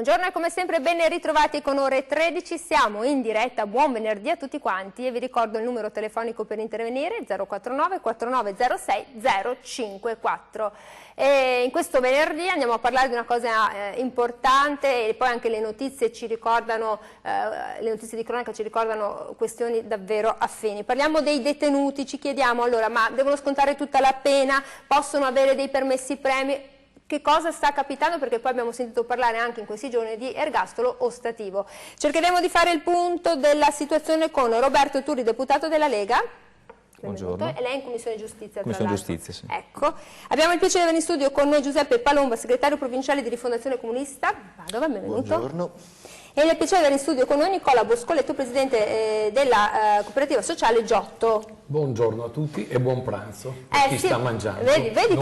Buongiorno e come sempre ben ritrovati con ore 13, siamo in diretta, buon venerdì a tutti quanti e vi ricordo il numero telefonico per intervenire 049 4906 054. E in questo venerdì andiamo a parlare di una cosa importante e poi anche le notizie ci ricordano, le notizie di cronaca ci ricordano questioni davvero affini. Parliamo dei detenuti, ci chiediamo allora ma devono scontare tutta la pena, possono avere dei permessi premi? Che cosa sta capitando? Perché poi abbiamo sentito parlare anche in questi giorni di ergastolo ostativo. Cercheremo di fare il punto della situazione con Roberto Turri, deputato della Lega. Buongiorno. E lei in Commissione Giustizia. Commissione Giustizia, sì. Ecco. Abbiamo il piacere di avere in studio con noi Giuseppe Palomba, segretario provinciale di Rifondazione Comunista. Padova, benvenuto. Buongiorno. E il piacere di avere in studio con noi Nicola Boscoletto, presidente della cooperativa sociale Giotto. Buongiorno a tutti e buon pranzo a chi Sì, sta mangiando. Vedi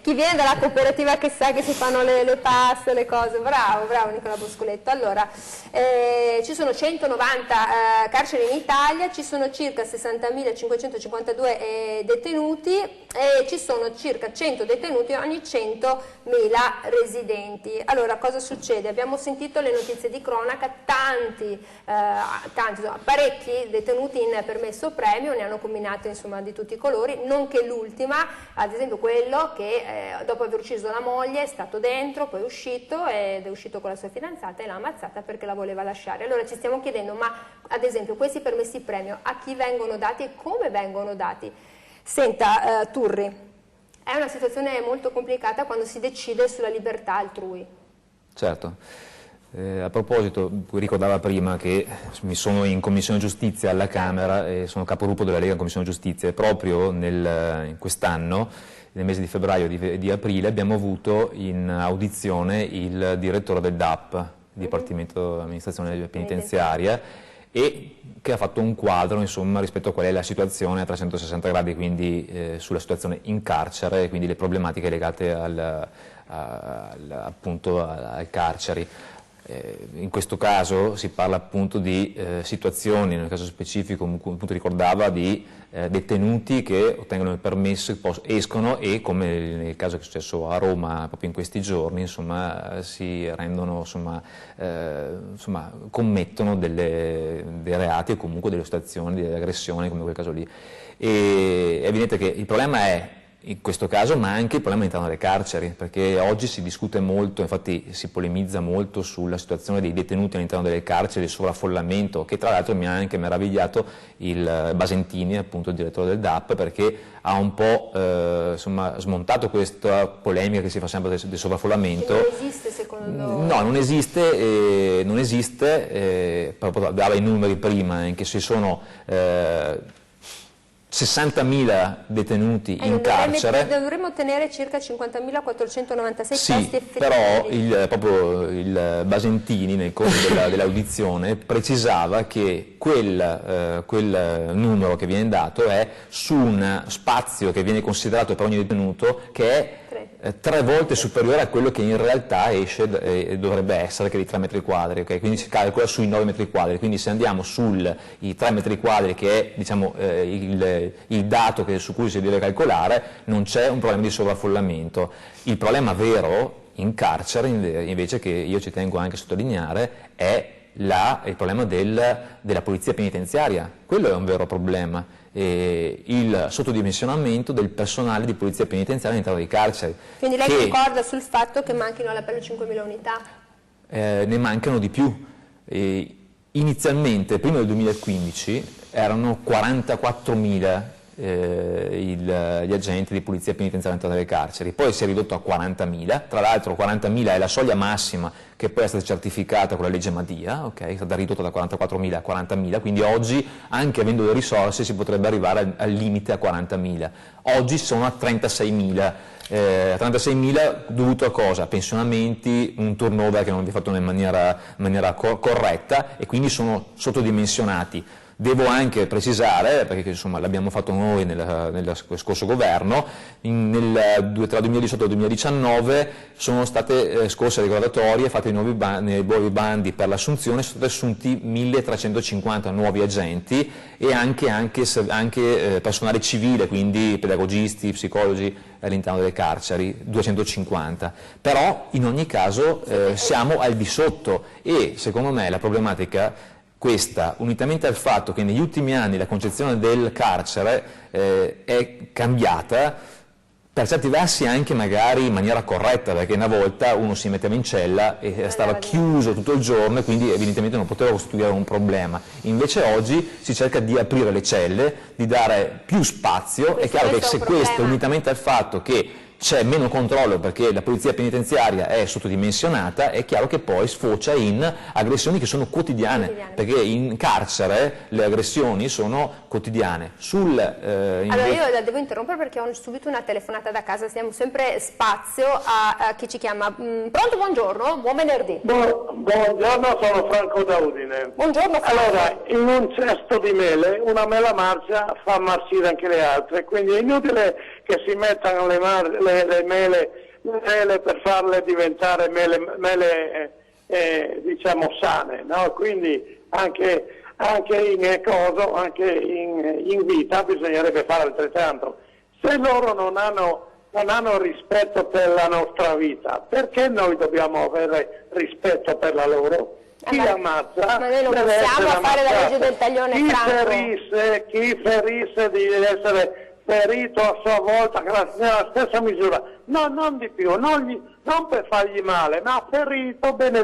chi viene dalla cooperativa che sa che si fanno le paste, le cose. Bravo Nicola Boscoletto. Allora, ci sono 190 carceri in Italia, ci sono circa 60.552 detenuti e ci sono circa 100 detenuti ogni 100.000 residenti. Allora, cosa succede? Abbiamo sentito le notizie di cronaca, parecchi detenuti in permesso premio, ne hanno combinate insomma di tutti i colori, nonché l'ultima, ad esempio quello che dopo aver ucciso la moglie è stato dentro, poi è uscito ed è uscito con la sua fidanzata e l'ha ammazzata perché la voleva lasciare. Allora ci stiamo chiedendo, ma ad esempio questi permessi premio a chi vengono dati e come vengono dati? Senta Turri, è una situazione molto complicata quando si decide sulla libertà altrui. Certo. A proposito, ricordava prima che mi sono in Commissione Giustizia alla Camera e sono capogruppo della Lega in Commissione Giustizia e proprio in quest'anno, nel mese di febbraio e di aprile, abbiamo avuto in audizione il direttore del DAP, Dipartimento dell'Amministrazione Penitenziaria, e che ha fatto un quadro insomma, rispetto a qual è la situazione a 360 gradi, quindi sulla situazione in carcere, quindi le problematiche legate appunto al carceri. In questo caso si parla appunto di situazioni, nel caso specifico appunto ricordava di detenuti che ottengono il permesso, escono e come nel caso che è successo a Roma proprio in questi giorni insomma, si rendono, commettono dei reati o comunque delle situazioni, delle aggressioni come quel caso lì. E è evidente che il problema è in questo caso, ma anche il problema all'interno delle carceri, perché oggi si discute molto, infatti si polemizza molto sulla situazione dei detenuti all'interno delle carceri, il sovraffollamento, che tra l'altro mi ha anche meravigliato il Basentini, appunto il direttore del DAP, perché ha un po' smontato questa polemica che si fa sempre del sovraffollamento. Non esiste secondo noi? No, non esiste, proprio dava i numeri prima, in che ci sono 60.000 detenuti in carcere. Dovremmo ottenere circa 50.496 posti effettivi. Però proprio il Basentini nel corso dell'audizione precisava che quel numero che viene dato è su un spazio che viene considerato per ogni detenuto che è 3 volte superiore a quello che in realtà esce e dovrebbe essere, che è di 3 metri quadri, okay? Quindi si calcola sui 9 metri quadri, quindi se andiamo sui 3 metri quadri che è diciamo, il dato su cui si deve calcolare, non c'è un problema di sovraffollamento. Il problema vero in carcere invece, che io ci tengo anche a sottolineare, è il problema della polizia penitenziaria. Quello è un vero problema. Il sottodimensionamento del personale di polizia penitenziaria all'interno dei carceri. Quindi lei concorda sul fatto che manchino all'appello 5.000 unità? Ne mancano di più. Inizialmente, prima del 2015, erano 44.000 gli agenti di polizia penitenziaria all'interno delle carceri, poi si è ridotto a 40.000, tra l'altro 40.000 è la soglia massima che poi è stata certificata con la legge Madia, okay? È stata ridotta da 44.000 a 40.000, quindi oggi anche avendo le risorse si potrebbe arrivare al limite a 40.000, oggi sono a 36.000. 36.000 dovuto a cosa? Pensionamenti, un turnover che non viene fatto in maniera corretta e quindi sono sottodimensionati. Devo anche precisare, perché insomma l'abbiamo fatto noi nel scorso governo, tra il 2018 e il 2019 sono state scorse le graduatorie, fatte nei nuovi bandi per l'assunzione, sono stati assunti 1350 nuovi agenti e anche personale civile, quindi pedagogisti, psicologi all'interno delle carceri, 250. Però in ogni caso siamo al di sotto e secondo me la problematica questa, unitamente al fatto che negli ultimi anni la concezione del carcere è cambiata, per certi versi anche magari in maniera corretta, perché una volta uno si metteva in cella e stava chiuso tutto il giorno e quindi evidentemente non poteva costituire un problema. Invece oggi si cerca di aprire le celle, di dare più spazio. È chiaro che se questo, unitamente al fatto che c'è meno controllo perché la polizia penitenziaria è sottodimensionata, è chiaro che poi sfocia in aggressioni che sono quotidiane. Perché in carcere le aggressioni sono quotidiane. Allora io la devo interrompere perché ho subito una telefonata da casa, diamo sempre spazio a chi ci chiama. Pronto, buongiorno, buon venerdì. Buongiorno, sono Franco da Udine. Buongiorno Franco. Allora, in un cesto di mele, una mela marcia fa marcire anche le altre, quindi è inutile che si mettano le mele per farle diventare mele diciamo sane, no? Quindi anche in vita bisognerebbe fare altrettanto. Se loro non hanno rispetto per la nostra vita, perché noi dobbiamo avere rispetto per la loro? Chi ammazza ma noi non possiamo fare la legge del taglione, chi ferisse di essere ferito a sua volta nella stessa misura, no, non di più, non per fargli male, ma ferito bene,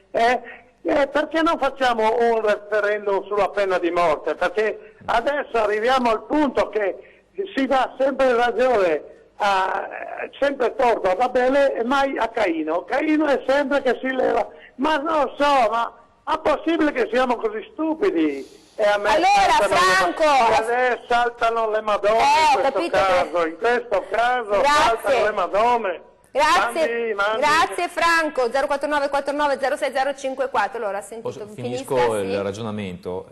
perché non facciamo un referendum sulla pena di morte? Perché adesso arriviamo al punto che si dà sempre ragione, sempre torto ad Abele e mai a Caino. Caino è sempre che si leva, ma non so, ma è possibile che siamo così stupidi? Allora Franco, saltano le madonne in questo caso saltano le madonne. Grazie Franco. 049 49 06054. Allora, finisco il ragionamento,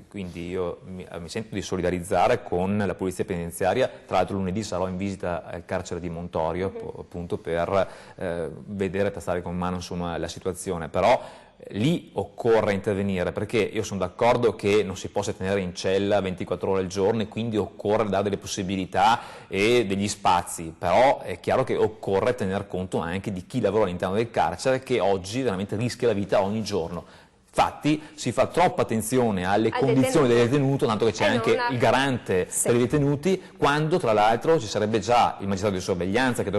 quindi io mi sento di solidarizzare con la polizia penitenziaria. Tra l'altro lunedì sarò in visita al carcere di Montorio appunto per vedere e tastare con mano insomma la situazione, però lì occorre intervenire, perché io sono d'accordo che non si possa tenere in cella 24 ore al giorno e quindi occorre dare delle possibilità e degli spazi, però è chiaro che occorre tener conto anche di chi lavora all'interno del carcere, che oggi veramente rischia la vita ogni giorno. Infatti si fa troppa attenzione alle condizioni del detenuto, tanto che c'è anche il garante per i detenuti, quando tra l'altro ci sarebbe già il magistrato di sorveglianza che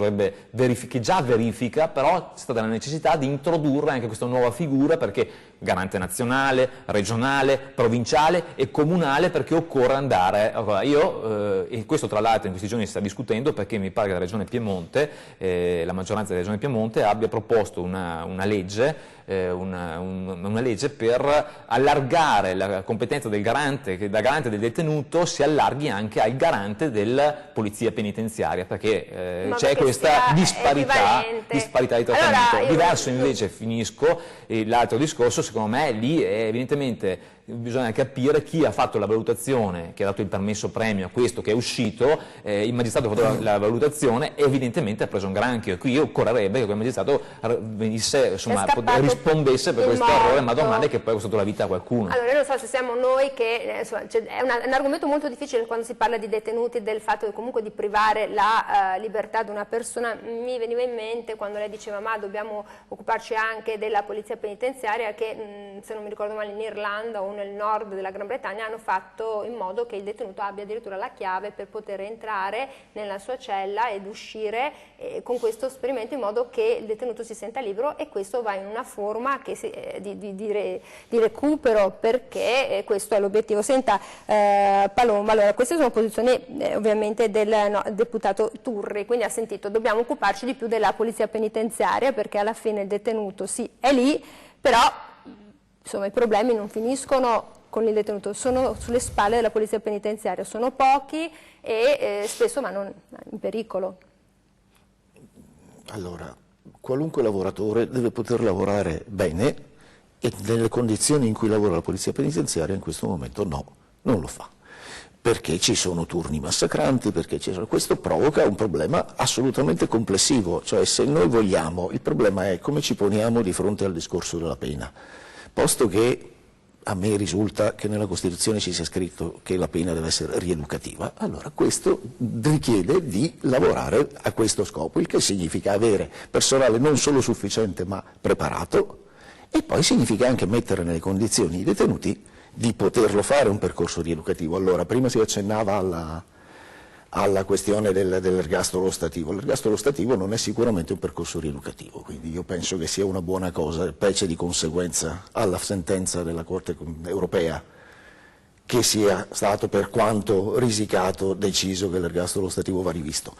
già verifica, però c'è stata la necessità di introdurre anche questa nuova figura, perché garante nazionale, regionale, provinciale e comunale, perché occorre andare. E questo tra l'altro in questi giorni si sta discutendo, perché mi pare che la Regione Piemonte, la maggioranza della Regione Piemonte abbia proposto una legge per allargare la competenza del garante, che da garante del detenuto si allarghi anche al garante della polizia penitenziaria, perché c'è questa disparità di trattamento. Diverso invece, finisco, l'altro discorso, secondo me lì evidentemente bisogna capire chi ha fatto la valutazione, che ha dato il permesso premio a questo che è uscito, il magistrato ha fatto la valutazione e evidentemente ha preso un granchio, e qui occorrerebbe che quel magistrato rispondesse per questo errore madornale che poi ha costato la vita a qualcuno. Allora io non so se siamo noi che, è un argomento molto difficile quando si parla di detenuti, del fatto comunque di privare la libertà di una persona. Mi veniva in mente quando lei diceva ma dobbiamo occuparci anche della polizia penitenziaria, che se non mi ricordo male in Irlanda o nel nord della Gran Bretagna hanno fatto in modo che il detenuto abbia addirittura la chiave per poter entrare nella sua cella ed uscire con questo esperimento, in modo che il detenuto si senta libero, e questo va in una forma di recupero, perché questo è l'obiettivo. Senta Palomba, allora queste sono posizioni ovviamente del deputato Turri, quindi ha sentito dobbiamo occuparci di più della polizia penitenziaria, perché alla fine il detenuto sì è lì, però insomma i problemi non finiscono con il detenuto, sono sulle spalle della polizia penitenziaria, sono pochi e spesso vanno in pericolo. Allora, qualunque lavoratore deve poter lavorare bene e nelle condizioni in cui lavora la polizia penitenziaria in questo momento no, non lo fa. Perché ci sono turni massacranti, questo provoca un problema assolutamente complessivo, cioè se noi vogliamo, il problema è come ci poniamo di fronte al discorso della pena, posto che a me risulta che nella Costituzione ci sia scritto che la pena deve essere rieducativa, allora questo richiede di lavorare a questo scopo, il che significa avere personale non solo sufficiente ma preparato, e poi significa anche mettere nelle condizioni i detenuti di poterlo fare un percorso rieducativo. Allora, prima si accennava alla questione dell'ergastolo ostativo. L'ergastolo ostativo non è sicuramente un percorso rieducativo, quindi io penso che sia una buona cosa, specie di conseguenza alla sentenza della Corte europea, che sia stato, per quanto risicato, deciso che l'ergastolo ostativo va rivisto.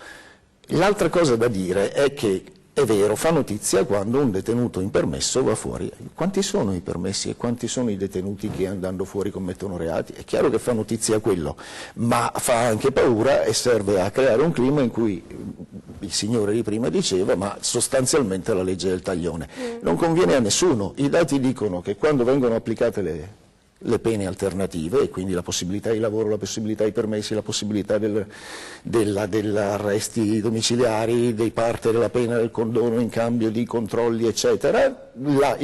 L'altra cosa da dire è che è vero, fa notizia quando un detenuto in permesso va fuori. Quanti sono i permessi e quanti sono i detenuti che andando fuori commettono reati? È chiaro che fa notizia quello, ma fa anche paura e serve a creare un clima in cui il signore di prima diceva ma sostanzialmente la legge del taglione. Non conviene a nessuno. I dati dicono che quando vengono applicate le pene alternative, e quindi la possibilità di lavoro, la possibilità di permessi, la possibilità dell'arresti domiciliari, dei parte della pena, del condono in cambio di controlli, eccetera, la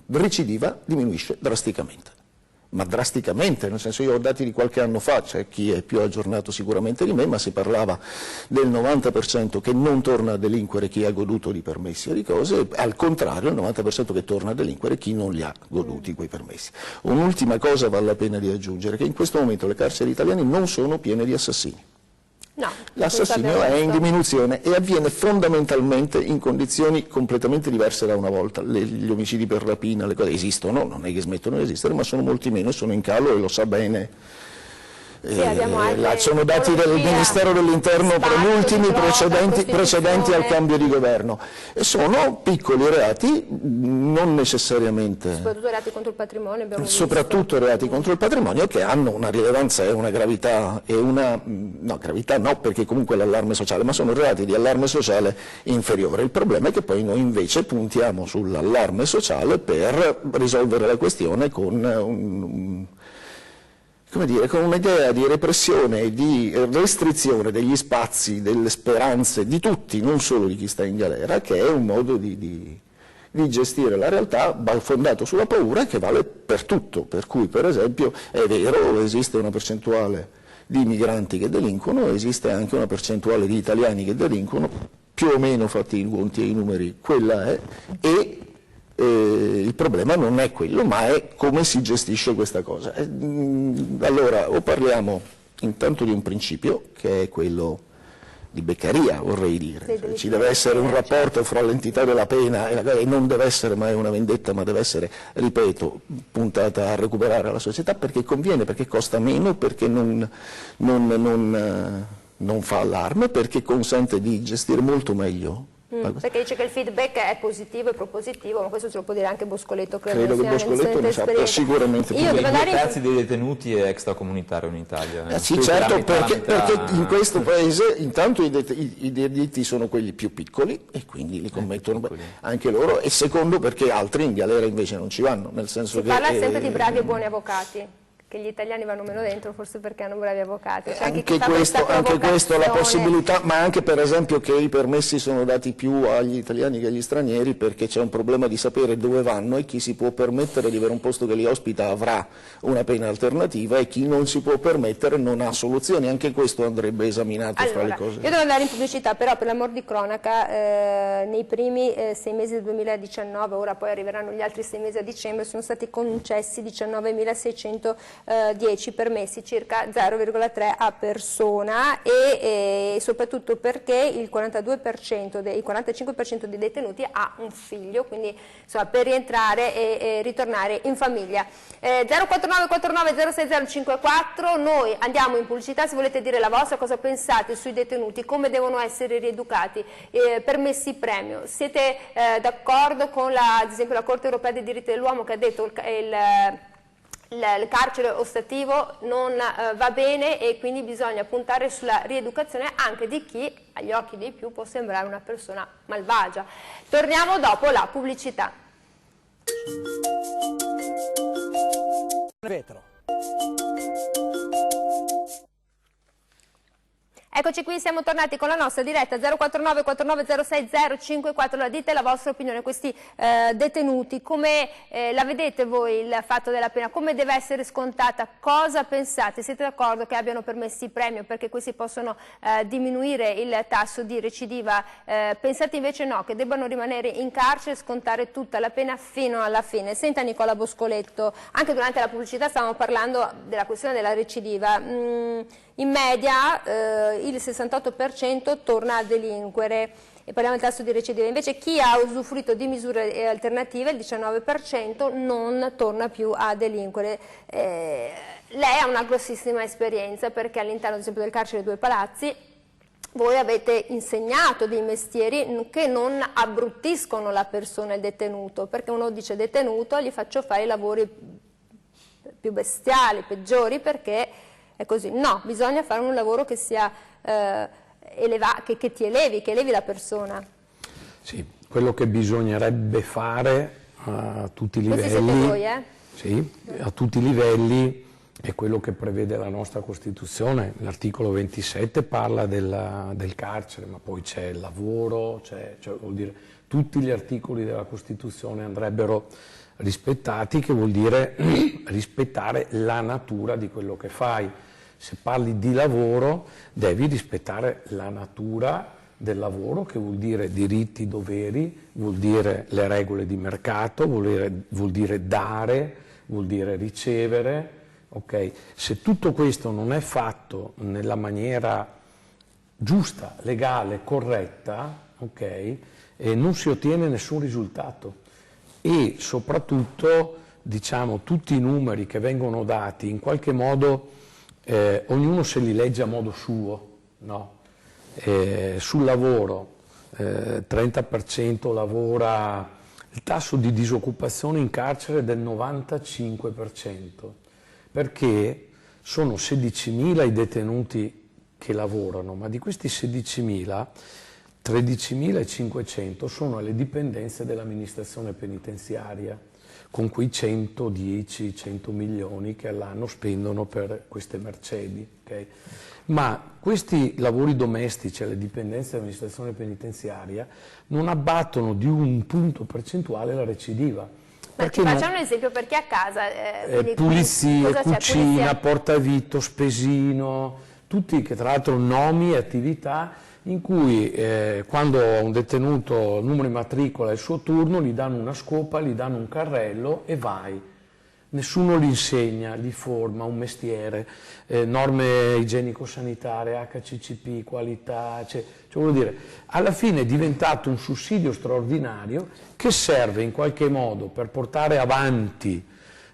recidiva diminuisce drasticamente. Ma drasticamente, nel senso, io ho dati di qualche anno fa, c'è chi è più aggiornato sicuramente di me, ma si parlava del 90% che non torna a delinquere chi ha goduto di permessi o di cose, al contrario il 90% che torna a delinquere chi non li ha goduti quei permessi. Un'ultima cosa vale la pena di aggiungere, che in questo momento le carceri italiane non sono piene di assassini. No, l'assassinio è in diminuzione e avviene fondamentalmente in condizioni completamente diverse da una volta. Gli omicidi per rapina, le cose esistono, non è che smettono di esistere, ma sono molti meno e sono in calo e lo sa bene. Sì, sono dati del Ministero dell'Interno ultimi precedenti al cambio di governo. E sono piccoli reati, non necessariamente. Soprattutto reati contro il patrimonio. Soprattutto reati contro il patrimonio che hanno una rilevanza e una gravità, no, gravità no, perché comunque l'allarme sociale, ma sono reati di allarme sociale inferiore. Il problema è che poi noi invece puntiamo sull'allarme sociale per risolvere la questione con con un'idea di repressione e di restrizione degli spazi, delle speranze di tutti, non solo di chi sta in galera, che è un modo di gestire la realtà fondato sulla paura che vale per tutto, per cui per esempio è vero, esiste una percentuale di migranti che delinquono, esiste anche una percentuale di italiani che delinquono, più o meno fatti i conti e i numeri, quella è, e il problema non è quello, ma è come si gestisce questa cosa. Allora, o parliamo intanto di un principio, che è quello di Beccaria, vorrei dire, ci deve essere un rapporto fra l'entità della pena e non deve essere mai una vendetta, ma deve essere, ripeto, puntata a recuperare la società, perché conviene, perché costa meno, perché non fa allarme, perché consente di gestire molto meglio. Perché dice che il feedback è positivo e propositivo, ma questo ce lo può dire anche Boscoletto. Credo che Boscoletto ne sappia sicuramente più. I prezzi dei detenuti è extracomunitario in Italia. Sì, certo, perché in questo paese intanto i delitti sono quelli più piccoli e quindi li commettono anche loro, e secondo perché altri in galera invece non ci vanno, nel senso che parla sempre di bravi e buoni avvocati. Che gli italiani vanno meno dentro, forse perché hanno bravi avvocati. Cioè anche questo, la possibilità, ma anche per esempio che i permessi sono dati più agli italiani che agli stranieri, perché c'è un problema di sapere dove vanno, e chi si può permettere di avere un posto che li ospita avrà una pena alternativa e chi non si può permettere non ha soluzioni. Anche questo andrebbe esaminato fra le cose. Io devo andare in pubblicità, però per l'amor di cronaca, nei primi 6 mesi del 2019, ora poi arriveranno gli altri 6 mesi a dicembre, sono stati concessi 19.610 permessi, circa 0,3 a persona, e soprattutto perché il 45% dei detenuti ha un figlio, quindi insomma, per rientrare e ritornare in famiglia. 049 49 06054, noi andiamo in pubblicità. Se volete dire la vostra, cosa pensate sui detenuti, come devono essere rieducati, permessi premio, siete d'accordo con ad esempio la Corte Europea dei Diritti dell'Uomo, che ha detto il carcere ostativo non va bene e quindi bisogna puntare sulla rieducazione anche di chi agli occhi dei più può sembrare una persona malvagia. Torniamo dopo la pubblicità. Vetro. Eccoci qui, siamo tornati con la nostra diretta 049 4906 054. Allora, dite la vostra opinione, questi detenuti, come la vedete voi il fatto della pena, come deve essere scontata, cosa pensate? Siete d'accordo che abbiano permessi premio perché questi possono diminuire il tasso di recidiva? Pensate invece no, che debbano rimanere in carcere e scontare tutta la pena fino alla fine? Senta Nicola Boscoletto, anche durante la pubblicità stavamo parlando della questione della recidiva. In media il 68% torna a delinquere e parliamo del tasso di recidiva, invece chi ha usufruito di misure alternative, il 19%, non torna più a delinquere. Lei ha una grossissima esperienza perché all'interno ad esempio del carcere Due Palazzi voi avete insegnato dei mestieri che non abbruttiscono la persona, il detenuto, perché uno dice detenuto gli faccio fare i lavori più bestiali, peggiori, perché è così. No, bisogna fare un lavoro che sia che ti elevi, che elevi la persona. Sì, quello che bisognerebbe fare a tutti i livelli, Questi siete voi, sì, a tutti i livelli, è quello che prevede la nostra Costituzione. L'articolo 27 parla del carcere, ma poi c'è il lavoro, cioè vuol dire tutti gli articoli della Costituzione andrebbero rispettati, che vuol dire rispettare la natura di quello che fai. Se parli di lavoro devi rispettare la natura del lavoro, che vuol dire diritti, doveri, vuol dire le regole di mercato, vuol dire dare, vuol dire ricevere. Okay? Se tutto questo non è fatto nella maniera giusta, legale, corretta, okay, non si ottiene nessun risultato. E soprattutto, diciamo, tutti i numeri che vengono dati, in qualche modo ognuno se li legge a modo suo, no? Sul lavoro 30% lavora, il tasso di disoccupazione in carcere è del 95%, perché sono 16.000 i detenuti che lavorano, ma di questi 16.000 13.500 sono alle dipendenze dell'amministrazione penitenziaria, con quei 110-100 milioni che all'anno spendono per queste mercedi. Okay? Ma questi lavori domestici alle dipendenze dell'amministrazione penitenziaria non abbattono di un punto percentuale la recidiva. Ma ci facciamo un esempio, perché a casa pulizie, cucina, portavitto, spesino, tutti che tra l'altro nomi e attività in cui quando un detenuto numero di matricola è il suo turno, gli danno una scopa, gli danno un carrello e vai. Nessuno gli insegna, gli forma un mestiere, norme igienico-sanitarie, HCCP, qualità, cioè voglio dire, alla fine è diventato un sussidio straordinario che serve in qualche modo per portare avanti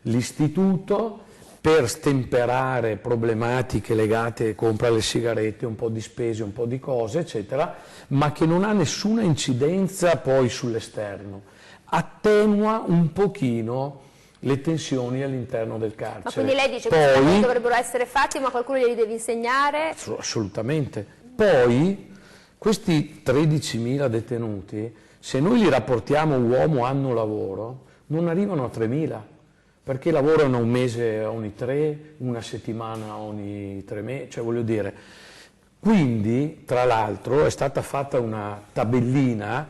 l'istituto, per stemperare problematiche legate, compra le sigarette, un po' di spese, un po' di cose, eccetera, ma che non ha nessuna incidenza poi sull'esterno. Attenua un pochino le tensioni all'interno del carcere. Ma quindi lei dice che questi lavori dovrebbero essere fatti, ma qualcuno glieli deve insegnare? Assolutamente. Poi, questi 13.000 detenuti, se noi li rapportiamo uomo anno lavoro, non arrivano a 3.000. Perché lavorano un mese ogni 3, una settimana ogni 3 mesi, cioè voglio dire. Quindi, tra l'altro, è stata fatta una tabellina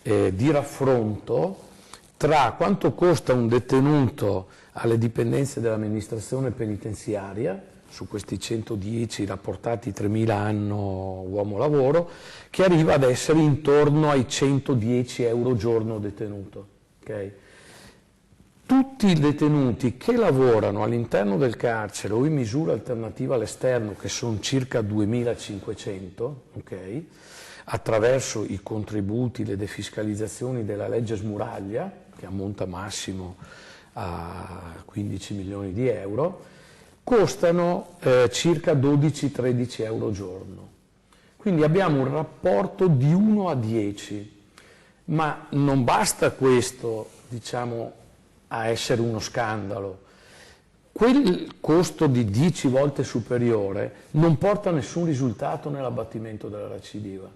di raffronto tra quanto costa un detenuto alle dipendenze dell'amministrazione penitenziaria, su questi 110 rapportati 3.000 anno uomo lavoro, che arriva ad essere intorno ai 110 euro giorno detenuto. Okay? Tutti i detenuti che lavorano all'interno del carcere o in misura alternativa all'esterno, che sono circa 2.500, okay, attraverso i contributi, le defiscalizzazioni della legge Smuraglia, che ammonta massimo a 15 milioni di euro, costano circa 12-13 euro giorno. Quindi abbiamo un rapporto di 1 a 10, ma non basta questo, diciamo, a essere uno scandalo. Quel costo di 10 volte superiore non porta a nessun risultato nell'abbattimento della recidiva.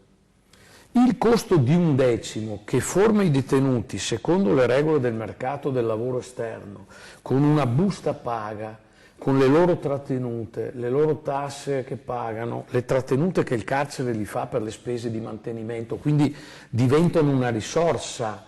il costo di 1/10 che forma i detenuti secondo le regole del mercato del lavoro esterno, con una busta paga, con le loro trattenute, le loro tasse che pagano, le trattenute che il carcere li fa per le spese di mantenimento, quindi diventano una risorsa,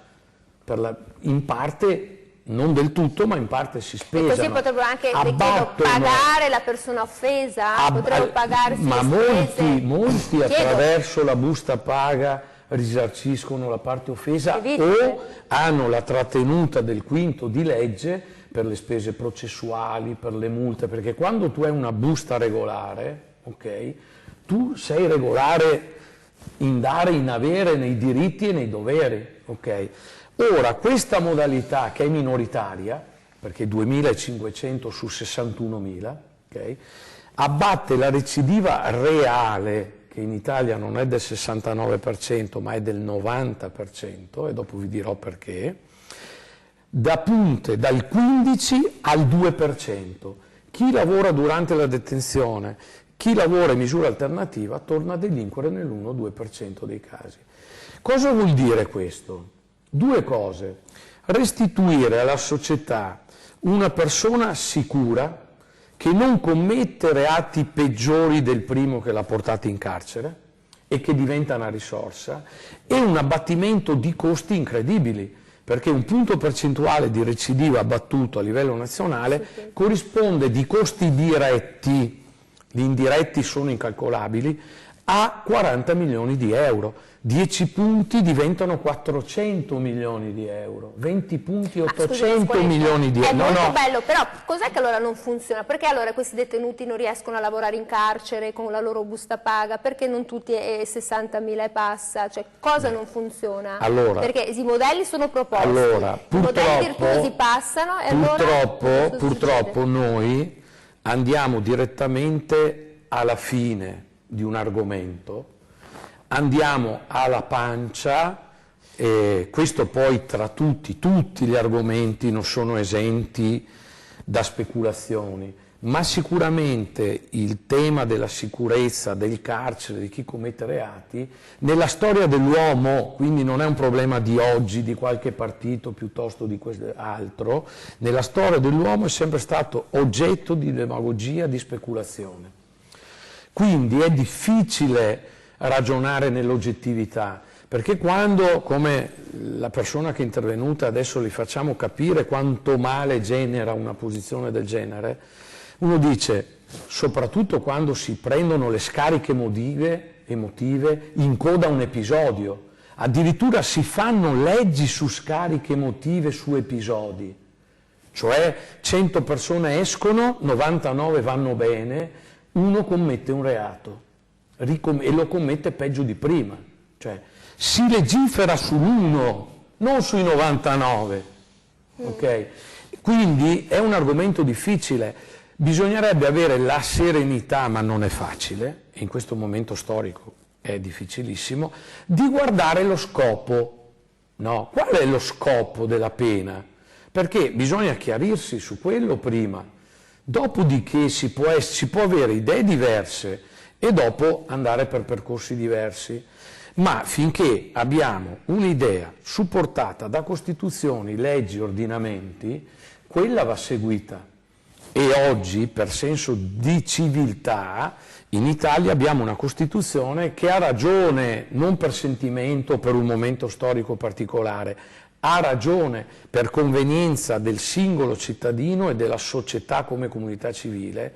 in parte, non del tutto, ma in parte si spesano. E così potrebbero anche pagare la persona offesa? Potrebbero pagarsi ma le spese? molti attraverso la busta paga risarciscono la parte offesa o hanno la trattenuta del quinto di legge per le spese processuali, per le multe, perché quando tu hai una busta regolare, ok, tu sei regolare in dare, in avere, nei diritti e nei doveri, ok? Ora, questa modalità che è minoritaria, perché 2.500 su 61.000, okay, abbatte la recidiva reale, che in Italia non è del 69% ma è del 90%, e dopo vi dirò perché, da punte dal 15 al 2%. Chi lavora durante la detenzione, chi lavora in misura alternativa, torna a delinquere nell'1-2% dei casi. Cosa vuol dire questo? Due cose: restituire alla società una persona sicura che non commette reati peggiori del primo che l'ha portato in carcere e che diventa una risorsa, e un abbattimento di costi incredibili, perché un punto percentuale di recidiva abbattuto a livello nazionale corrisponde di costi diretti, gli indiretti sono incalcolabili, a 40 milioni di euro. 10 punti diventano 400 milioni di euro, 20 punti 800 milioni di euro. È molto bello, però cos'è che allora non funziona? Perché allora questi detenuti non riescono a lavorare in carcere con la loro busta paga? Perché non tutti è 60.000 e passa? Cioè, cosa non funziona? Allora, perché i modelli sono proposti, allora, i modelli virtuosi passano e purtroppo noi andiamo direttamente alla fine di un argomento, andiamo alla pancia, e questo poi tra tutti gli argomenti non sono esenti da speculazioni, ma sicuramente il tema della sicurezza, del carcere, di chi commette reati, nella storia dell'uomo, quindi non è un problema di oggi, di qualche partito piuttosto di altro, nella storia dell'uomo è sempre stato oggetto di demagogia, di speculazione. Quindi è difficile ragionare nell'oggettività, perché quando, come la persona che è intervenuta, adesso li facciamo capire quanto male genera una posizione del genere, uno dice, soprattutto quando si prendono le scariche emotive in coda a un episodio, addirittura si fanno leggi su scariche emotive su episodi, cioè 100 persone escono, 99 vanno bene, uno commette un reato e lo commette peggio di prima, cioè si legifera sull'1, non sui 99, ok? Quindi è un argomento difficile, bisognerebbe avere la serenità, ma non è facile, e in questo momento storico è difficilissimo, di guardare lo scopo, no? Qual è lo scopo della pena? Perché bisogna chiarirsi su quello prima, dopodiché si può avere idee diverse e dopo andare per percorsi diversi, ma finché abbiamo un'idea supportata da costituzioni, leggi, ordinamenti, quella va seguita. E oggi, per senso di civiltà, in Italia abbiamo una Costituzione che ha ragione, non per sentimento o per un momento storico particolare, ha ragione per convenienza del singolo cittadino e della società come comunità civile,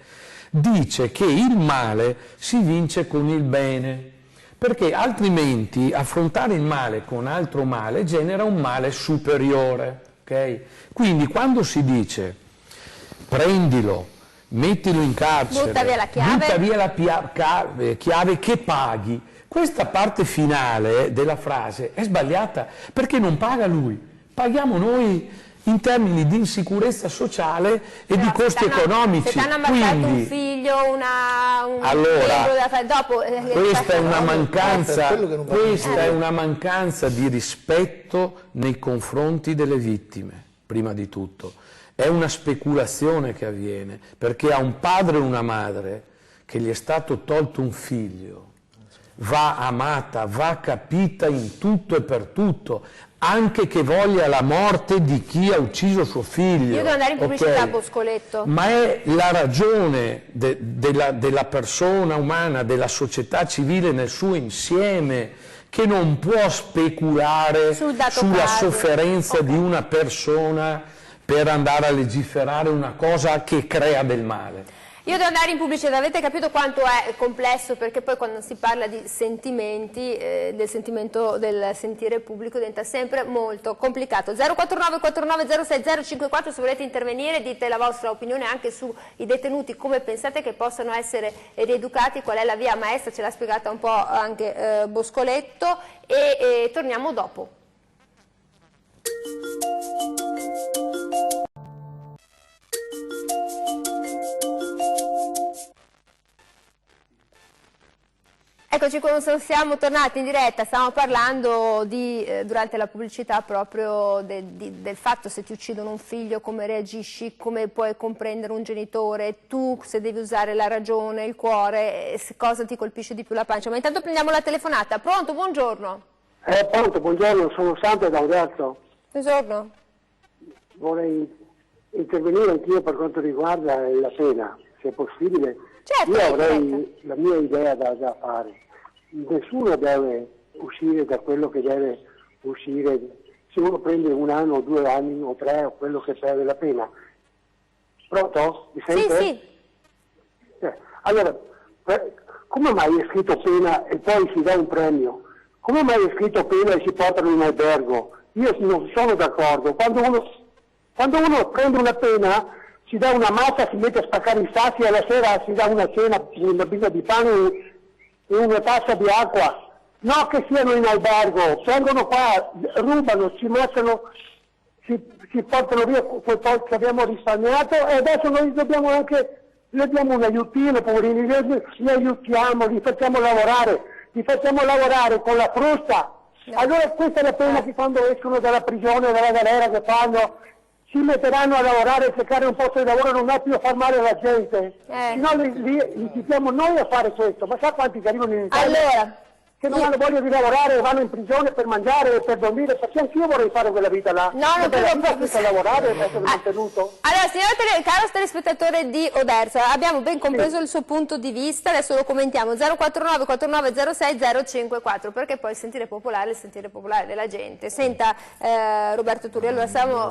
dice che il male si vince con il bene, perché altrimenti affrontare il male con altro male genera un male superiore. Okay? Quindi quando si dice prendilo, mettilo in carcere, butta via la chiave che paghi, questa parte finale della frase è sbagliata, perché non paga lui, paghiamo noi in termini di insicurezza sociale e di costi economici. Se ti hanno ammazzato un figlio, questa è una mancanza di rispetto nei confronti delle vittime, prima di tutto. È una speculazione che avviene, perché a un padre e una madre che gli è stato tolto un figlio va amata, va capita in tutto e per tutto, anche che voglia la morte di chi ha ucciso suo figlio. Io devo andare in pubblicità, Boscoletto. Ma è la ragione della persona umana, della società civile nel suo insieme, che non può speculare sulla sofferenza di una persona per andare a legiferare una cosa che crea del male. Io devo andare in pubblicità, avete capito quanto è complesso, perché poi quando si parla di sentimenti, del sentimento del sentire pubblico diventa sempre molto complicato. 049 49 06 054, se volete intervenire dite la vostra opinione anche sui detenuti, come pensate che possano essere rieducati, qual è la via maestra, ce l'ha spiegata un po' anche Boscoletto, e torniamo dopo. Eccoci, quando siamo tornati in diretta, stavamo parlando durante la pubblicità proprio del fatto, se ti uccidono un figlio come reagisci, come puoi comprendere un genitore, tu se devi usare la ragione, il cuore, cosa ti colpisce di più la pancia. Ma intanto prendiamo la telefonata. Pronto, buongiorno. Pronto, buongiorno, sono Santo da Oderzo. Buongiorno. Vorrei intervenire anch'io per quanto riguarda la pena, se è possibile. Certo, io avrei la mia idea da fare. Nessuno deve uscire da quello che deve uscire. Se uno prende 1 anno o 2 anni o 3 o quello che serve la pena. Pronto? Mi sente? Sì, sì. Allora, come mai è scritto pena e poi si dà un premio? Come mai è scritto pena e si portano in albergo? Io non sono d'accordo. Quando uno prende una pena, si dà una mazza, si mette a spaccare i sassi e alla sera si dà una cena, una bibita di pane e una tazza di acqua. No che siano in albergo, vengono qua, rubano, ci mettono, si portano via quel po' che abbiamo risparmiato, e adesso noi dobbiamo anche, le diamo un aiutino, poverini, li aiutiamo, li facciamo lavorare con la frusta. Allora questa è la pena che quando escono dalla prigione, dalla galera, che fanno, si metteranno a lavorare e cercare un posto di lavoro, non è più a far male alla gente. No, li chiediamo noi a fare questo, ma sa quanti che arrivano in Italia? Allora, che non hanno voglia di lavorare, vanno in prigione per mangiare e per dormire, perché anch'io vorrei fare quella vita là. No, non credo proprio. Per lavorare e per essere mantenuto. Allora, caro telespettatore di Oderzo, abbiamo ben compreso il suo punto di vista, adesso lo commentiamo. 049 49 06 054, perché poi il sentire popolare della gente. Senta, Roberto Turri, allora stavamo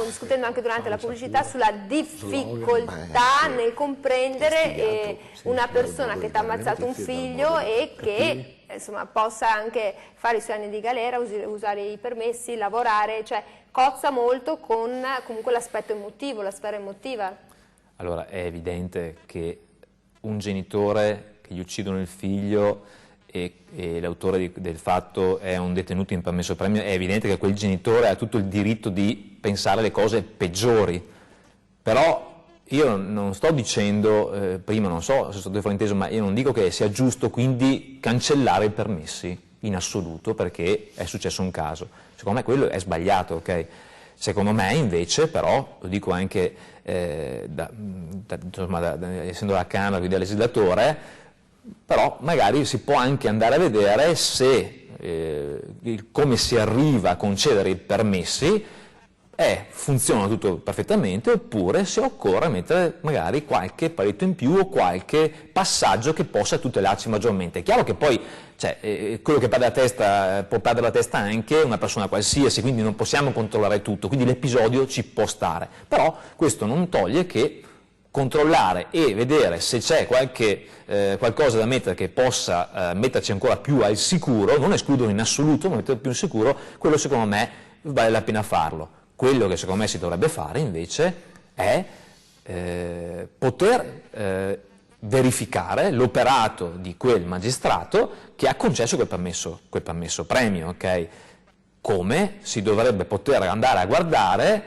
discutendo anche durante la pubblicità sulla difficoltà nel comprendere una persona che ti ha ammazzato un figlio e che insomma possa anche fare i suoi anni di galera, usare i permessi, lavorare, cioè cozza molto con comunque l'aspetto emotivo, la sfera emotiva. Allora è evidente che un genitore che gli uccidono il figlio e l'autore del fatto è un detenuto in permesso premio, è evidente che quel genitore ha tutto il diritto di pensare le cose peggiori, però io non sto dicendo, prima non so se è stato frainteso, ma io non dico che sia giusto quindi cancellare i permessi in assoluto perché è successo un caso. Secondo me quello è sbagliato, ok? Secondo me invece, però, lo dico anche essendo la Camera, quindi da legislatore, però magari si può anche andare a vedere se come si arriva a concedere i permessi funziona tutto perfettamente, oppure se occorre mettere magari qualche paletto in più o qualche passaggio che possa tutelarci maggiormente. È chiaro che poi quello che perde la testa può perdere la testa anche una persona qualsiasi, quindi non possiamo controllare tutto, quindi l'episodio ci può stare, però questo non toglie che controllare e vedere se c'è qualcosa da mettere che possa metterci ancora più al sicuro, non escludono in assoluto, ma mettere più al sicuro, quello secondo me vale la pena farlo. Quello che secondo me si dovrebbe fare invece è poter verificare l'operato di quel magistrato che ha concesso quel permesso premio, ok? Come si dovrebbe poter andare a guardare